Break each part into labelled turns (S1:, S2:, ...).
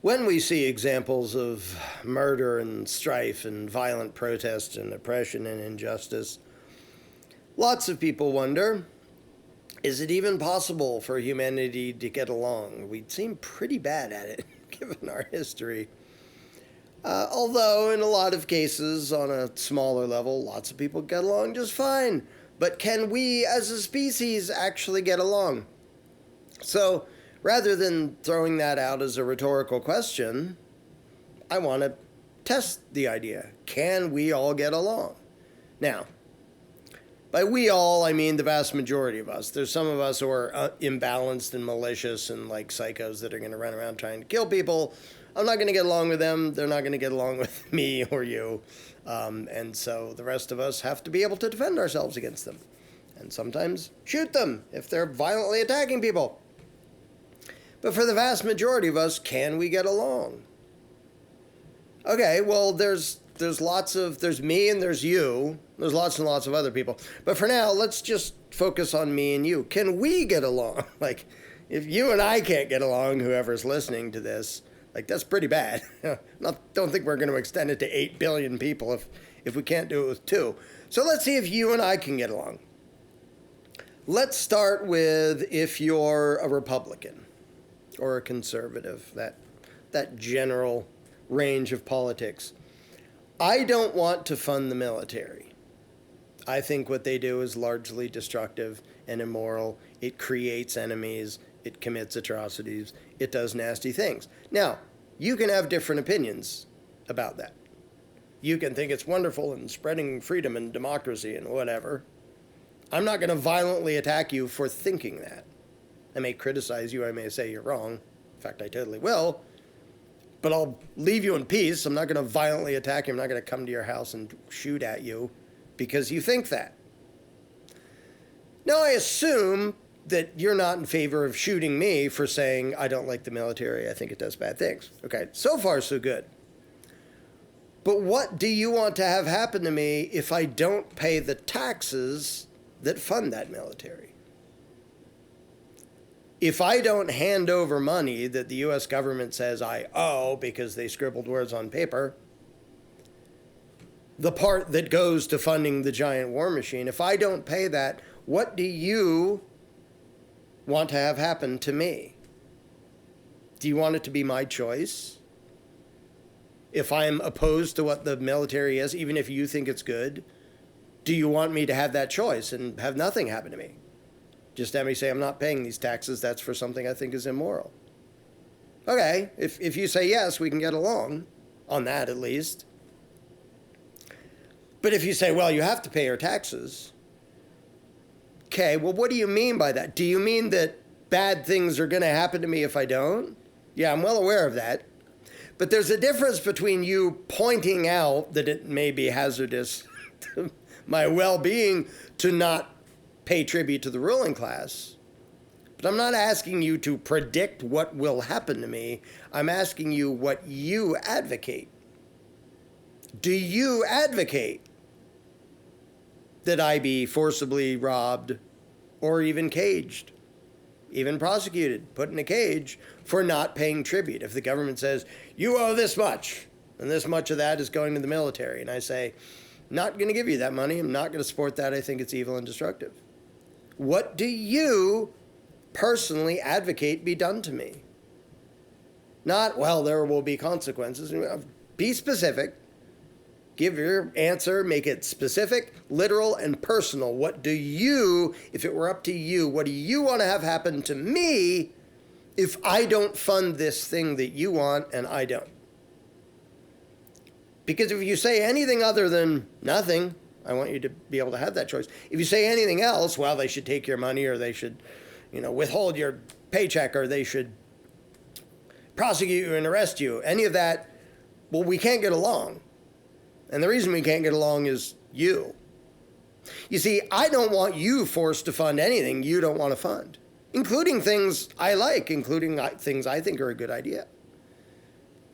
S1: When we see examples of murder and strife and violent protest and oppression and injustice, lots of people wonder, is it even possible for humanity to get along? We seem pretty bad at it, given our history. Although, in a lot of cases, on a smaller level, lots of people get along just fine. But can we, as a species, actually get along? So, rather than throwing that out as a rhetorical question, I want to test the idea. Can we all get along? Now, by we all, I mean the vast majority of us. There's some of us who are imbalanced and malicious and like psychos that are going to run around trying to kill people. I'm not going to get along with them. They're not going to get along with me or you. And so the rest of us have to be able to defend ourselves against them. And sometimes shoot them if they're violently attacking people. But for the vast majority of us, can we get along? Okay, well, there's me and there's you. There's lots and lots of other people. But for now, let's just focus on me and you. Can we get along? Like, if you and I can't get along, whoever's listening to this, like, that's pretty bad. Don't think we're going to extend it to 8 billion people if we can't do it with 2. So let's see if you and I can get along. Let's start with if you're a Republican or a conservative, that general range of politics. I don't want to fund the military. I think what they do is largely destructive and immoral. It creates enemies. It commits atrocities. It does nasty things. Now, you can have different opinions about that. You can think it's wonderful and spreading freedom and democracy and whatever. I'm not going to violently attack you for thinking that. I may criticize you. I may say you're wrong. In fact, I totally will. But I'll leave you in peace. I'm not going to violently attack you. I'm not going to come to your house and shoot at you because you think that. Now, I assume that you're not in favor of shooting me for saying I don't like the military. I think it does bad things. Okay, so far so good. But what do you want to have happen to me if I don't pay the taxes that fund that military? If I don't hand over money that the U.S. government says I owe because they scribbled words on paper, the part that goes to funding the giant war machine, if I don't pay that, what do you want to have happen to me? Do you want it to be my choice? If I'm opposed to what the military is, even if you think it's good, do you want me to have that choice and have nothing happen to me? Just have me say, I'm not paying these taxes. That's for something I think is immoral. Okay, if you say yes, we can get along on that at least. But if you say, well, you have to pay your taxes. Okay, well, what do you mean by that? Do you mean that bad things are going to happen to me if I don't? Yeah, I'm well aware of that. But there's a difference between you pointing out that it may be hazardous to my well-being to not pay tribute to the ruling class. But I'm not asking you to predict what will happen to me. I'm asking you what you advocate. Do you advocate that I be forcibly robbed or even caged, even prosecuted, put in a cage for not paying tribute? If the government says, you owe this much, and this much of that is going to the military, and I say, not going to give you that money, I'm not going to support that, I think it's evil and destructive. What do you personally advocate be done to me? Not, well, there will be consequences. Be specific. Give your answer, make it specific, literal, and personal. What do you, if it were up to you, what do you want to have happen to me if I don't fund this thing that you want and I don't? Because if you say anything other than nothing, I want you to be able to have that choice. If you say anything else, well, they should take your money or they should, withhold your paycheck or they should prosecute you and arrest you. Any of that, well, we can't get along. And the reason we can't get along is you. You see, I don't want you forced to fund anything you don't want to fund, including things I like, including things I think are a good idea.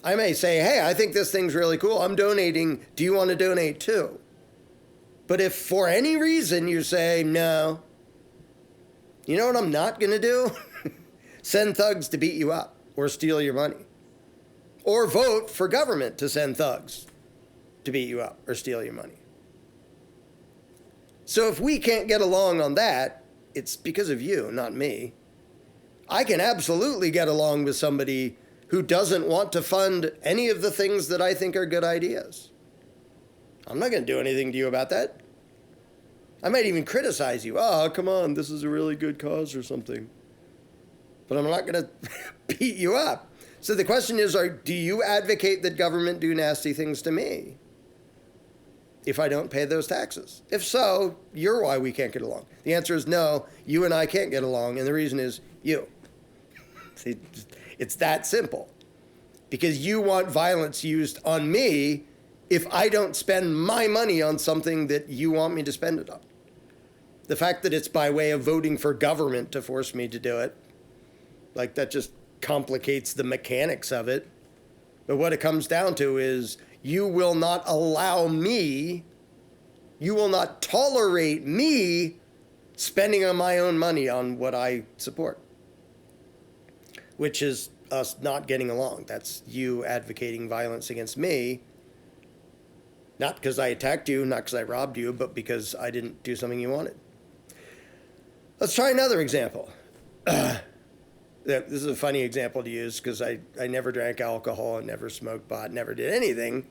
S1: I may say, hey, I think this thing's really cool. I'm donating. Do you want to donate too? But if for any reason you say, no, you know what I'm not going to do? Send thugs to beat you up or steal your money. or vote for government to send thugs to beat you up or steal your money. So if we can't get along on that, it's because of you, not me. I can absolutely get along with somebody who doesn't want to fund any of the things that I think are good ideas. I'm not going to do anything to you about that. I might even criticize you. Oh, come on, this is a really good cause or something. But I'm not going to beat you up. So the question is, do you advocate that government do nasty things to me if I don't pay those taxes? If so, you're why we can't get along. The answer is no, you and I can't get along, and the reason is you. See, it's that simple. Because you want violence used on me if I don't spend my money on something that you want me to spend it on. The fact that it's by way of voting for government to force me to do it, like that just complicates the mechanics of it. But what it comes down to is you will not allow me, you will not tolerate me spending on my own money on what I support, which is us not getting along. That's you advocating violence against me, not because I attacked you, not because I robbed you, but because I didn't do something you wanted. Let's try another example. This is a funny example to use because I never drank alcohol and never smoked pot, never did anything.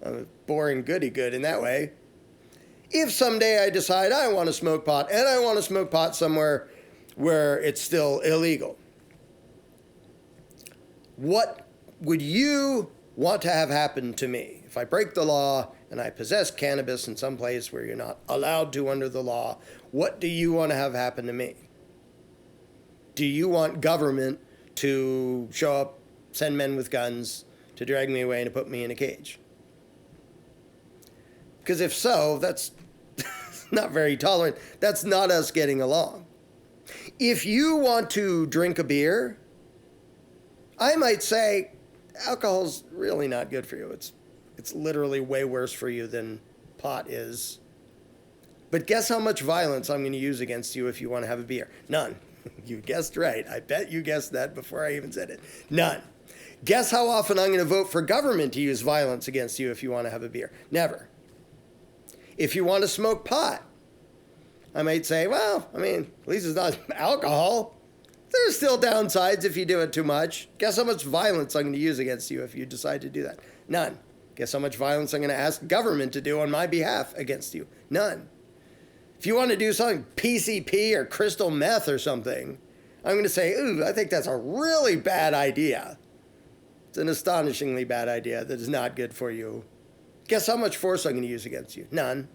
S1: I'm a boring goody-good in that way. If someday I decide I want to smoke pot, and I want to smoke pot somewhere where it's still illegal, what would you want to have happen to me? If I break the law and I possess cannabis in some place where you're not allowed to under the law, what do you want to have happen to me? Do you want government to show up, send men with guns to drag me away and to put me in a cage? Because if so, that's not very tolerant. That's not us getting along. If you want to drink a beer, I might say alcohol's really not good for you. It's literally way worse for you than pot is. But guess how much violence I'm going to use against you if you want to have a beer? None. You guessed right. I bet you guessed that before I even said it. None. Guess how often I'm going to vote for government to use violence against you if you want to have a beer? Never. If you want to smoke pot, I might say, well, I mean, at least it's not alcohol. There's still downsides if you do it too much. Guess how much violence I'm going to use against you if you decide to do that? None. Guess how much violence I'm going to ask government to do on my behalf against you? None. If you want to do something PCP or crystal meth or something, I'm going to say, ooh, I think that's a really bad idea. It's an astonishingly bad idea that is not good for you. Guess how much force I'm going to use against you? None.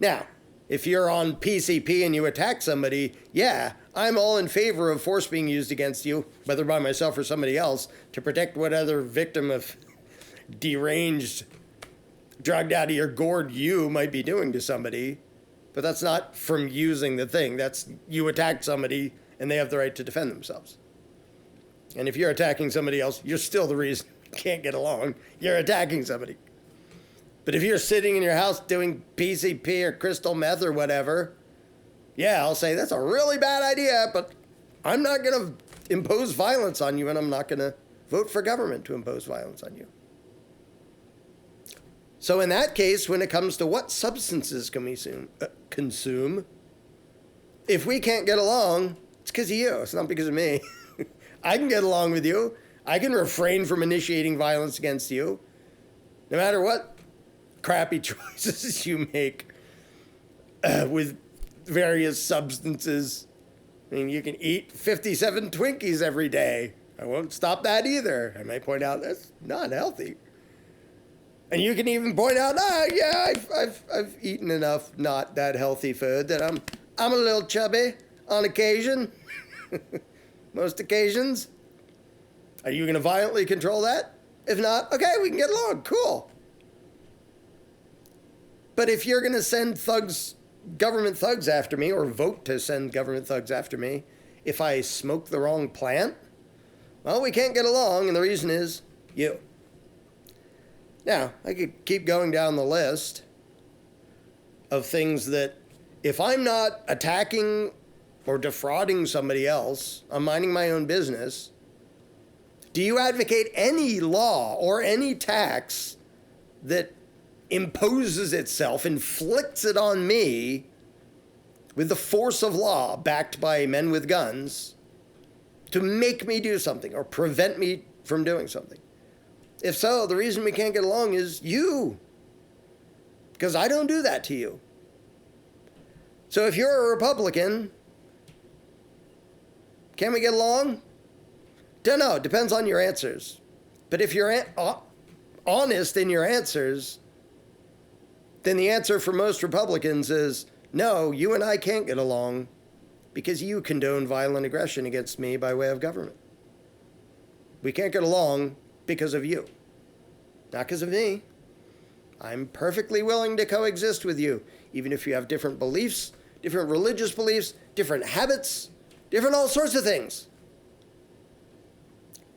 S1: Now, if you're on PCP and you attack somebody, yeah, I'm all in favor of force being used against you, whether by myself or somebody else, to protect what other victim of deranged, drugged out of your gourd you might be doing to somebody. But that's not from using the thing. That's you attacked somebody and they have the right to defend themselves. And if you're attacking somebody else, you're still the reason you can't get along. You're attacking somebody. But if you're sitting in your house doing PCP or crystal meth or whatever, yeah, I'll say that's a really bad idea, but I'm not going to impose violence on you, and I'm not going to vote for government to impose violence on you. So in that case, when it comes to what substances can we consume, if we can't get along, it's because of you. It's not because of me. I can get along with you. I can refrain from initiating violence against you, no matter what crappy choices you make with various substances. I mean, you can eat 57 Twinkies every day. I won't stop that either. I might point out that's not healthy. And you can even point out, yeah, I've eaten enough not that healthy food that I'm a little chubby on occasion. Most occasions. Are you going to violently control that? If not, okay, we can get along. Cool. But if you're going to send government thugs after me, or vote to send government thugs after me, if I smoke the wrong plant, well, we can't get along, and the reason is you. Now, I could keep going down the list of things that if I'm not attacking or defrauding somebody else, I'm minding my own business, Do you advocate any law or any tax that imposes itself, inflicts it on me with the force of law backed by men with guns to make me do something or prevent me from doing something? If so, the reason we can't get along is you, because I don't do that to you. So if you're a Republican, can we get along? Don't know. It depends on your answers. But if you're honest in your answers, then the answer for most Republicans is, no, you and I can't get along because you condone violent aggression against me by way of government. We can't get along because of you, not because of me. I'm perfectly willing to coexist with you, even if you have different beliefs, different religious beliefs, different habits, different all sorts of things.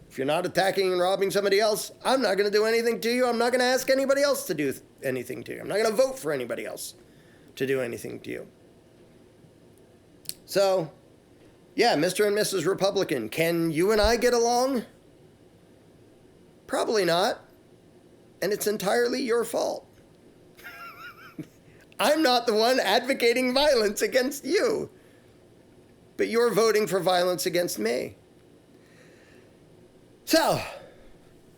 S1: If you're not attacking and robbing somebody else, I'm not going to do anything to you. I'm not going to ask anybody else to do anything to you. I'm not going to vote for anybody else to do anything to you. So, yeah, Mr. and Mrs. Republican, can you and I get along? Probably not. And it's entirely your fault. I'm not the one advocating violence against you. But you're voting for violence against me. So,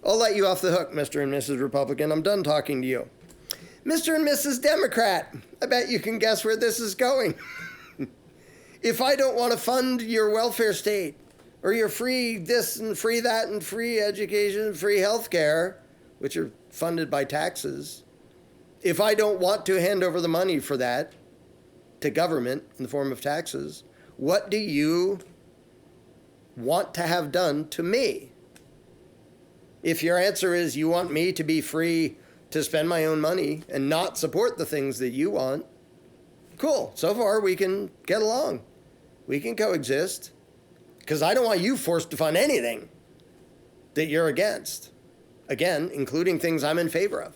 S1: I'll let you off the hook, Mr. and Mrs. Republican. I'm done talking to you. Mr. and Mrs. Democrat, I bet you can guess where this is going. If I don't want to fund your welfare state, or your free this and free that and free education, free health care, which are funded by taxes, if I don't want to hand over the money for that to government in the form of taxes, what do you want to have done to me? If your answer is you want me to be free to spend my own money and not support the things that you want, cool. So far, we can get along. We can coexist. Because I don't want you forced to fund anything that you're against. Again, including things I'm in favor of.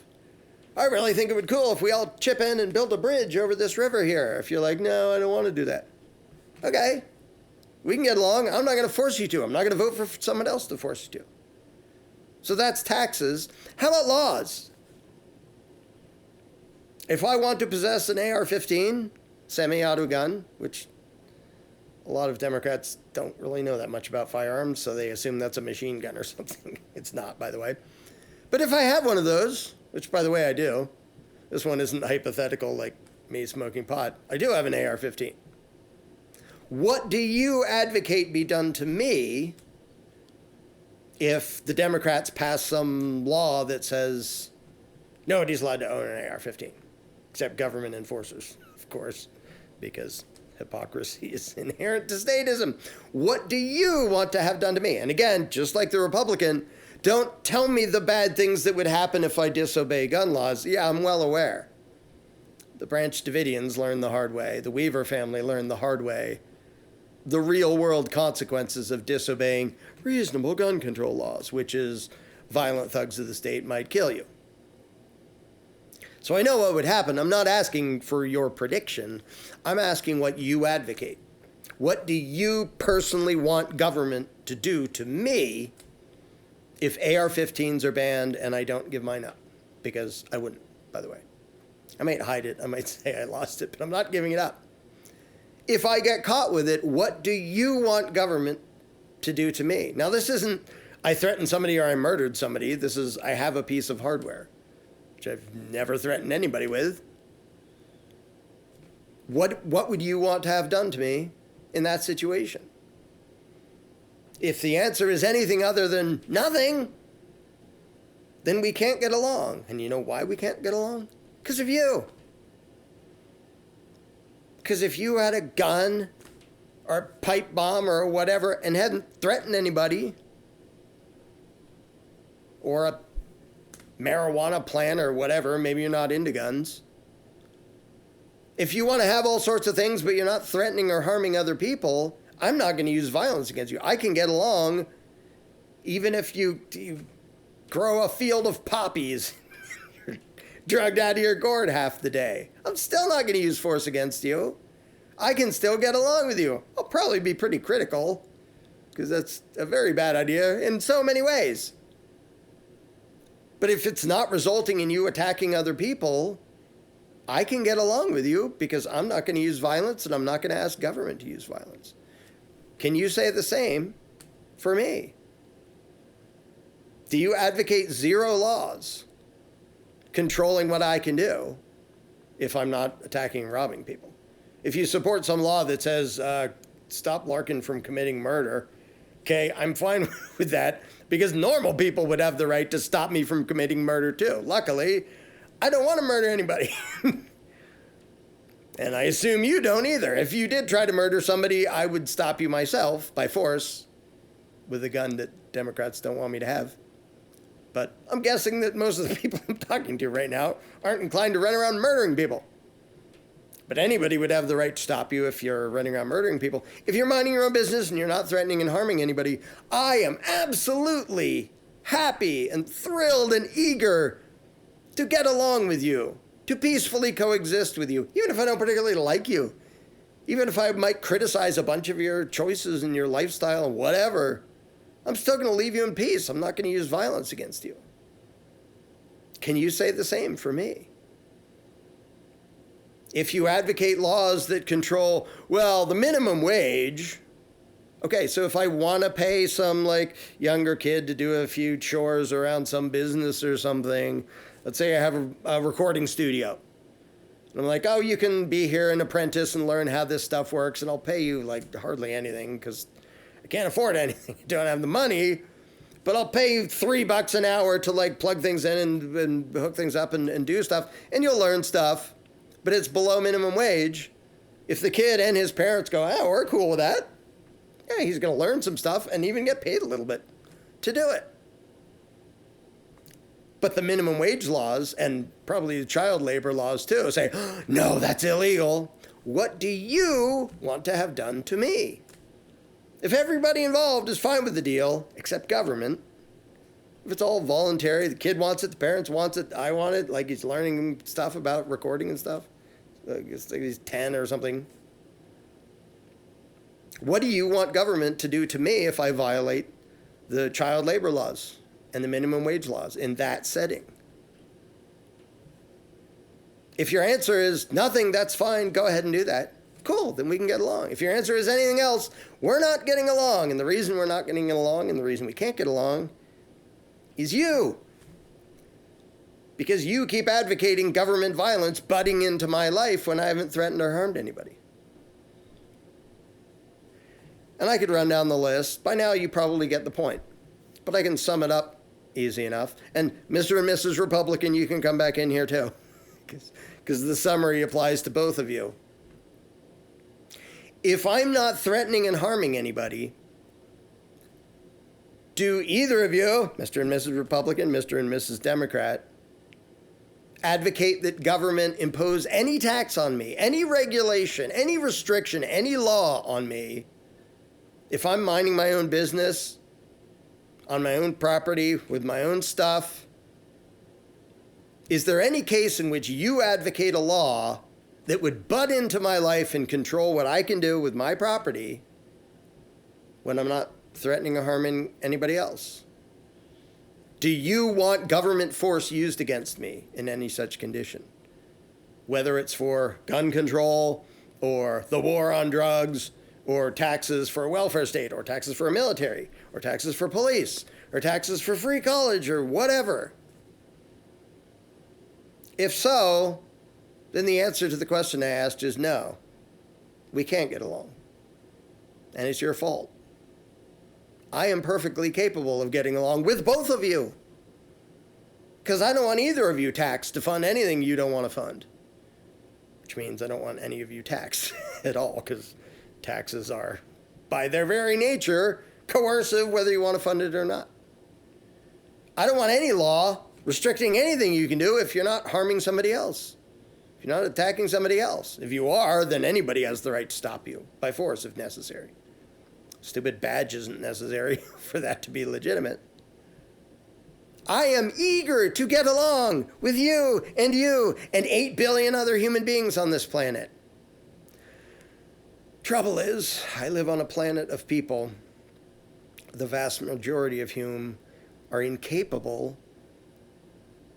S1: I really think it would be cool if we all chip in and build a bridge over this river here. If you're like, no, I don't want to do that. Okay. We can get along. I'm not going to force you to. I'm not going to vote for someone else to force you to. So that's taxes. How about laws? If I want to possess an AR-15 semi-auto gun, which a lot of Democrats don't really know that much about firearms, so they assume that's a machine gun or something. It's not, by the way. But if I have one of those, which, by the way, I do, this one isn't hypothetical like me smoking pot. I do have an AR-15. What do you advocate be done to me if the Democrats pass some law that says nobody's allowed to own an AR-15, except government enforcers, of course, because hypocrisy is inherent to statism. What do you want to have done to me? And again, just like the Republican, don't tell me the bad things that would happen if I disobey gun laws. Yeah, I'm well aware. The Branch Davidians learned the hard way. The Weaver family learned the hard way. The real world consequences of disobeying reasonable gun control laws, which is violent thugs of the state might kill you. So I know what would happen. I'm not asking for your prediction. I'm asking what you advocate. What do you personally want government to do to me if AR-15s are banned and I don't give mine up? Because I wouldn't, by the way. I might hide it. I might say I lost it, but I'm not giving it up. If I get caught with it, what do you want government to do to me? Now, this isn't I threatened somebody or I murdered somebody. This is I have a piece of hardware, which I've never threatened anybody with. What would you want to have done to me in that situation? If the answer is anything other than nothing, then we can't get along. And you know why we can't get along? Because of you. Because if you had a gun or a pipe bomb or whatever and hadn't threatened anybody, or a marijuana plant or whatever, maybe you're not into guns. If you want to have all sorts of things, but you're not threatening or harming other people, I'm not going to use violence against you. I can get along even if you grow a field of poppies. You're drugged out of your gourd half the day. I'm still not going to use force against you. I can still get along with you. I'll probably be pretty critical because that's a very bad idea in so many ways. But if it's not resulting in you attacking other people, I can get along with you because I'm not going to use violence and I'm not going to ask government to use violence. Can you say the same for me? Do you advocate zero laws controlling what I can do if I'm not attacking and robbing people? If you support some law that says, stop Larken from committing murder, okay, I'm fine with that because normal people would have the right to stop me from committing murder too. Luckily, I don't want to murder anybody. And I assume you don't either. If you did try to murder somebody, I would stop you myself by force with a gun that Democrats don't want me to have. But I'm guessing that most of the people I'm talking to right now aren't inclined to run around murdering people. But anybody would have the right to stop you if you're running around murdering people. If you're minding your own business and you're not threatening and harming anybody, I am absolutely happy and thrilled and eager to get along with you, to peacefully coexist with you, even if I don't particularly like you, even if I might criticize a bunch of your choices and your lifestyle and whatever, I'm still going to leave you in peace. I'm not going to use violence against you. Can you say the same for me? If you advocate laws that control, well, the minimum wage, okay, so if I want to pay some like younger kid to do a few chores around some business or something, let's say I have a recording studio. And I'm like, oh, you can be here an apprentice and learn how this stuff works, and I'll pay you like hardly anything because I can't afford anything. I don't have the money, but I'll pay you $3 an hour to like plug things in and hook things up and do stuff, and you'll learn stuff. But it's below minimum wage. If the kid and his parents go, oh, we're cool with that, yeah, he's going to learn some stuff and even get paid a little bit to do it. But the minimum wage laws, and probably the child labor laws too, say, oh, no, that's illegal. What do you want to have done to me? If everybody involved is fine with the deal, except government, if it's all voluntary, the kid wants it, the parents wants it, I want it, like he's learning stuff about recording and stuff. It's like he's 10 or something. What do you want government to do to me if I violate the child labor laws and the minimum wage laws in that setting? If your answer is nothing, that's fine, go ahead and do that. Cool, then we can get along. If your answer is anything else, we're not getting along. And the reason we're not getting along and the reason we can't get along is you. Because you keep advocating government violence butting into my life when I haven't threatened or harmed anybody. And I could run down the list. By now you probably get the point. But I can sum it up easy enough. And Mr. and Mrs. Republican, you can come back in here too. Because the summary applies to both of you. If I'm not threatening and harming anybody, do either of you, Mr. and Mrs. Republican, Mr. and Mrs. Democrat, advocate that government impose any tax on me, any regulation, any restriction, any law on me, if I'm minding my own business, on my own property, with my own stuff? Is there any case in which you advocate a law that would butt into my life and control what I can do with my property when I'm not threatening or harming anybody else? Do you want government force used against me in any such condition? Whether it's for gun control or the war on drugs or taxes for a welfare state or taxes for a military or taxes for police or taxes for free college or whatever. If so, then the answer to the question I asked is no. We can't get along. And it's your fault. I am perfectly capable of getting along with both of you. Because I don't want either of you taxed to fund anything you don't want to fund. Which means I don't want any of you taxed at all, because taxes are, by their very nature, coercive whether you want to fund it or not. I don't want any law restricting anything you can do if you're not harming somebody else. If you're not attacking somebody else. If you are, then anybody has the right to stop you by force if necessary. Stupid badge isn't necessary for that to be legitimate. I am eager to get along with you and 8 billion other human beings on this planet. Trouble is, I live on a planet of people, the vast majority of whom are incapable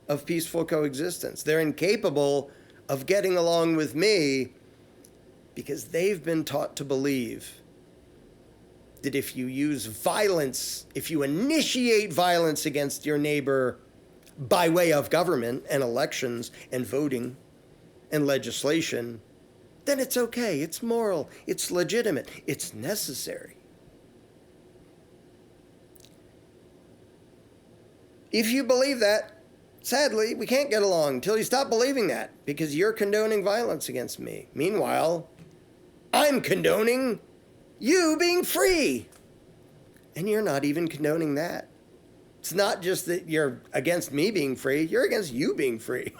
S1: of peaceful coexistence. They're incapable of getting along with me because they've been taught to believe that if you use violence, if you initiate violence against your neighbor by way of government and elections and voting and legislation, then it's okay, it's moral, it's legitimate, it's necessary. If you believe that, sadly, we can't get along until you stop believing that, because you're condoning violence against me. Meanwhile, I'm condoning you being free. And you're not even condoning that. It's not just that you're against me being free, you're against you being free.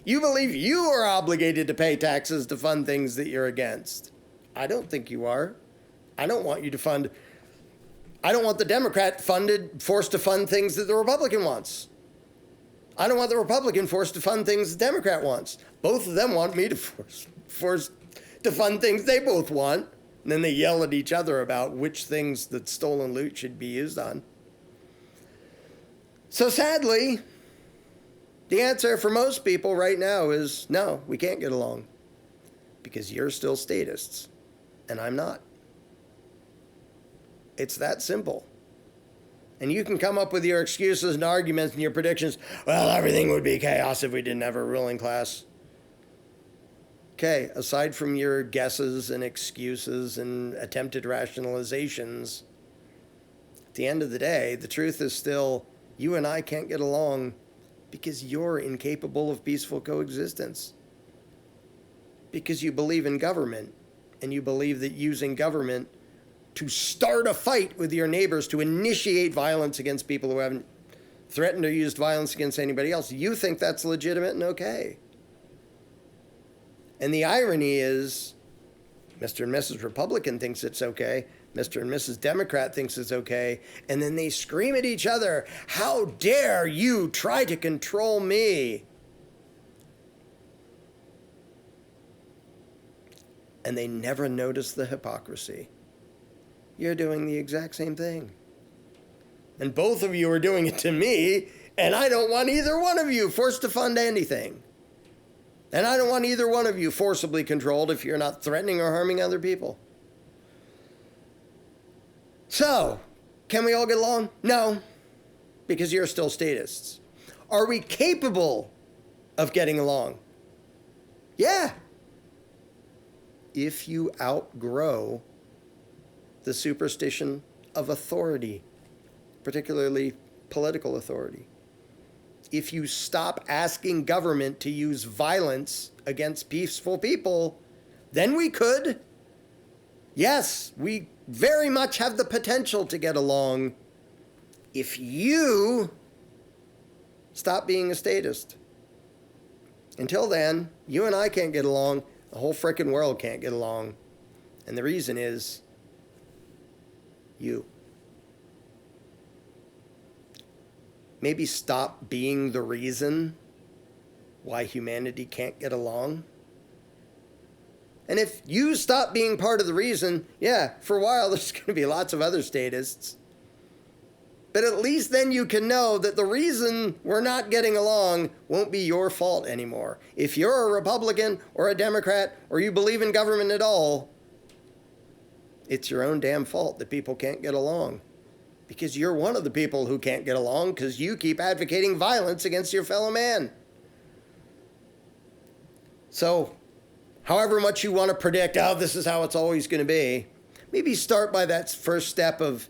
S1: You believe you are obligated to pay taxes to fund things that you're against. I don't think you are. I don't want you to fund... I don't want the Democrat forced to fund things that the Republican wants. I don't want the Republican forced to fund things the Democrat wants. Both of them want me to force to fund things they both want. And then they yell at each other about which things that stolen loot should be used on. So sadly, the answer for most people right now is no, we can't get along. Because you're still statists, and I'm not. It's that simple. And you can come up with your excuses and arguments and your predictions. Well, everything would be chaos if we didn't have a ruling class. Okay, aside from your guesses and excuses and attempted rationalizations, at the end of the day, the truth is still you and I can't get along because you're incapable of peaceful coexistence. Because you believe in government, and you believe that using government to start a fight with your neighbors, to initiate violence against people who haven't threatened or used violence against anybody else, you think that's legitimate and okay. And the irony is, Mr. and Mrs. Republican thinks it's okay, Mr. and Mrs. Democrat thinks it's okay, and then they scream at each other, how dare you try to control me? And they never notice the hypocrisy. You're doing the exact same thing. And both of you are doing it to me, and I don't want either one of you forced to fund anything. And I don't want either one of you forcibly controlled if you're not threatening or harming other people. So, can we all get along? No, because you're still statists. Are we capable of getting along? Yeah. If you outgrow the superstition of authority, particularly political authority. If you stop asking government to use violence against peaceful people, then we could. Yes, we very much have the potential to get along if you stop being a statist. Until then, you and I can't get along. The whole frickin' world can't get along. And the reason is you. Maybe stop being the reason why humanity can't get along. And if you stop being part of the reason, yeah, for a while there's going to be lots of other statists. But at least then you can know that the reason we're not getting along won't be your fault anymore. If you're a Republican or a Democrat or you believe in government at all, it's your own damn fault that people can't get along. Because you're one of the people who can't get along because you keep advocating violence against your fellow man. So, however much you want to predict, oh, this is how it's always going to be, maybe start by that first step of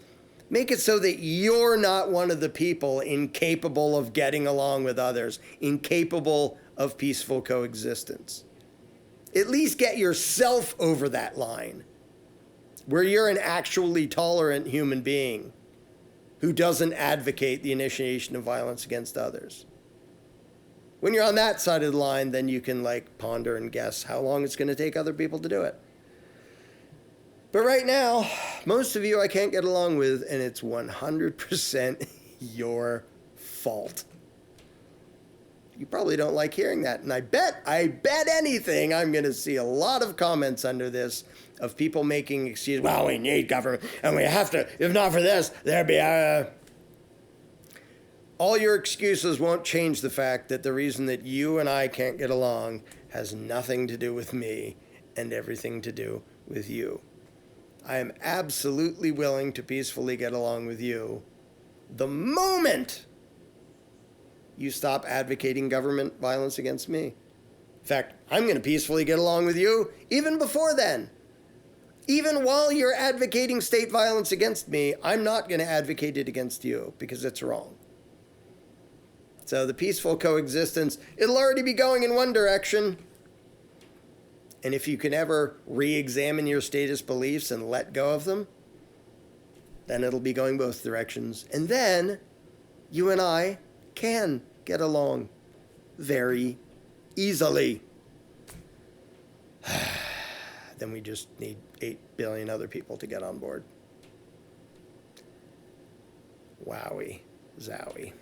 S1: make it so that you're not one of the people incapable of getting along with others, incapable of peaceful coexistence. At least get yourself over that line, where you're an actually tolerant human being who doesn't advocate the initiation of violence against others. When you're on that side of the line, then you can ponder and guess how long it's going to take other people to do it. But right now, most of you I can't get along with, and it's 100% your fault. You probably don't like hearing that. And I bet anything I'm going to see a lot of comments under this of people making excuses. Well, we need government and we have to, if not for this, there'd be all your excuses won't change the fact that the reason that you and I can't get along has nothing to do with me and everything to do with you. I am absolutely willing to peacefully get along with you the moment you stop advocating government violence against me. In fact, I'm going to peacefully get along with you even before then. Even while you're advocating state violence against me, I'm not going to advocate it against you because it's wrong. So the peaceful coexistence, it'll already be going in one direction. And if you can ever re-examine your status beliefs and let go of them, then it'll be going both directions. And then you and I can get along very easily. Then we just need 8 billion other people to get on board. Wowie, zowie.